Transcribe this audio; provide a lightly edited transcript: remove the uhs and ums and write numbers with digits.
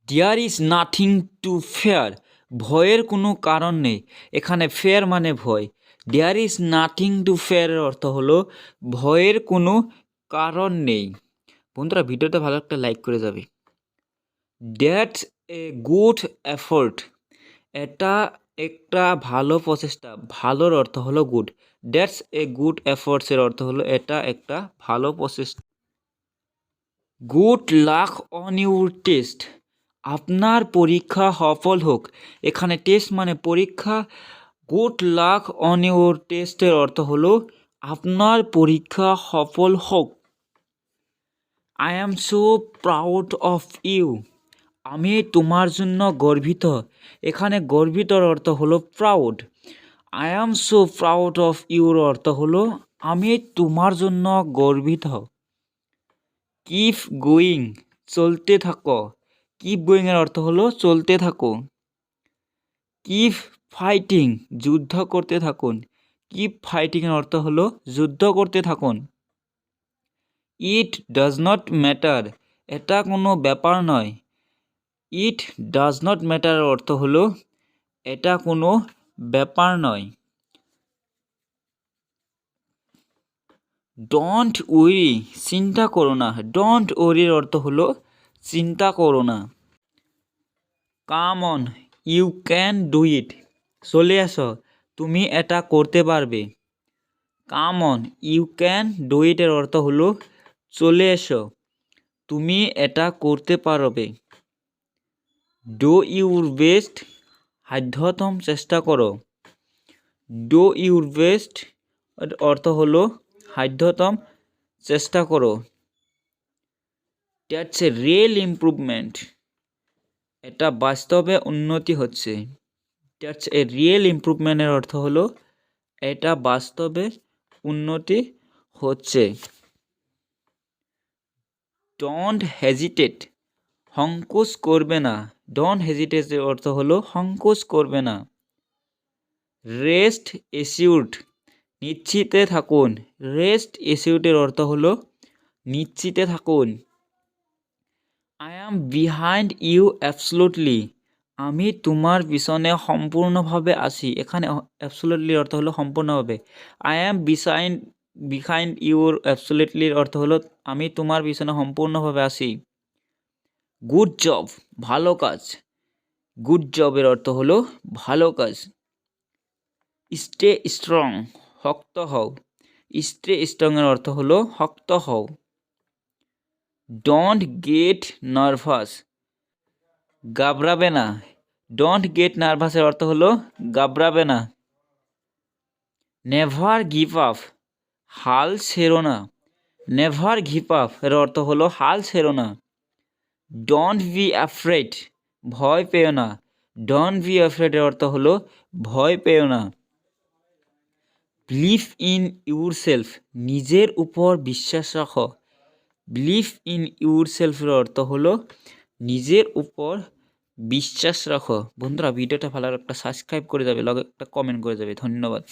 There is nothing to fear, ভয়ের কোনো কারণ নেই। এখানে ফেয়ার মানে ভয়। দেয়ার ইজ নাথিং টু ফেয়ারের অর্থ হলো ভয়ের কোনো কারণ নেই। বন্ধুরা ভিডিওটা ভালো একটা লাইক করে যাবে। দ্যাটস এ গুড এফোর্ট, এটা একটা ভালো প্রচেষ্টা। ভালোর অর্থ হলো গুড। দ্যাটস এ গুড এফোর্টসের অর্থ হলো এটা একটা ভালো প্রচেষ্টা। Good luck on your test, আপনার পরীক্ষা সফল হোক। এখানে টেস্ট মানে পরীক্ষা। গুড লাক অন ইউর টেস্টের অর্থ হলো আপনার পরীক্ষা সফল হোক। I am so proud of you, আমি তোমার জন্য গর্বিত। এখানে গর্বিতর অর্থ হলো proud. I am so proud of ইউর অর্থ হলো আমি তোমার জন্য গর্বিত। কিপ গোয়িং, চলতে থাকো। কিপ গোয়িংয়ের অর্থ হলো চলতে থাকো। কিপ ফাইটিং, যুদ্ধ করতে থাকুন। কিপ ফাইটিংয়ের অর্থ হলো যুদ্ধ করতে থাকুন। ইট ডাজ নট ম্যাটার, এটা কোনো ব্যাপার নয়। ইট ডাজ নট ম্যাটারের অর্থ হলো এটা কোনো ব্যাপার নয়। ডোন্ট ওয়ারি, চিন্তা করো না। ডোন্ট ওয়ারির অর্থ হলো চিন্তা করো না। Come on, you can do it, চলে আসো, তুমি এটা করতে পারবে। Come on, you can do ইটের অর্থ হলো চলে এসো, তুমি এটা করতে পারবে। ডু ইউর বেস্ট, সাধ্যতম চেষ্টা করো। ডু ইউর বেস্ট অর্থ হলো সাধ্যতম চেষ্টা করো। দ্যাটস এ রিয়েল ইমপ্রুভমেন্ট, এটা বাস্তবে উন্নতি হচ্ছে। দ্যাটস এ রিয়েল ইমপ্রুভমেন্টের অর্থ হলো এটা বাস্তবে উন্নতি হচ্ছে। ডোন্ট হেজিটেট, সংকোচ করবে না। ডোন্ট হেজিটেটের অর্থ হলো সংকোচ করবে না। রেস্ট এসিউর্ড, নিশ্চিতে থাকুন। রেস্ট এসিউর্ডের অর্থ হলো নিশ্চিতে থাকুন। I am behind you absolutely, আমি তোমার পিছনে সম্পূর্ণভাবে আছি। এখানে অ্যাবসলুটলির অর্থ হলো সম্পূর্ণভাবে। আই অ্যাম বিহাইন্ড ইউর অ্যাবসলুটলির অর্থ হলো আমি তোমার পিছনে সম্পূর্ণভাবে আছি। গুড জব, ভালো কাজ। গুড জবের অর্থ হলো ভালো কাজ। স্টে স্ট্রং, শক্ত হও। স্টে স্ট্রংয়ের অর্থ হলো শক্ত হও। ডোন্ট গেট নার্ভাস, ঘাবড়াবে না। ডোন্ট গেট নার্ভাসের অর্থ হলো ঘাবড়াবে না। নেভার গিভ আপ, হাল ছেড়ো না। নেভার গিভ আপ এর অর্থ হলো হাল ছেড়ো না। ডোন্ট বি অ্যাফ্রেড, ভয় পেও না। ডোন্ট বি অ্যাফ্রেড এর অর্থ হলো ভয় পেও না। বিলিভ ইন ইউর সেলফ, নিজের উপর বিশ্বাস রাখো। বিলিভ ইন ইউর সেলফের অর্থ হলো নিজের উপর বিশ্বাস রাখো। বন্ধুরা ভিডিওটা ভালো একটা সাবস্ক্রাইব করে যাবে, লগে একটা কমেন্ট করে যাবে। ধন্যবাদ।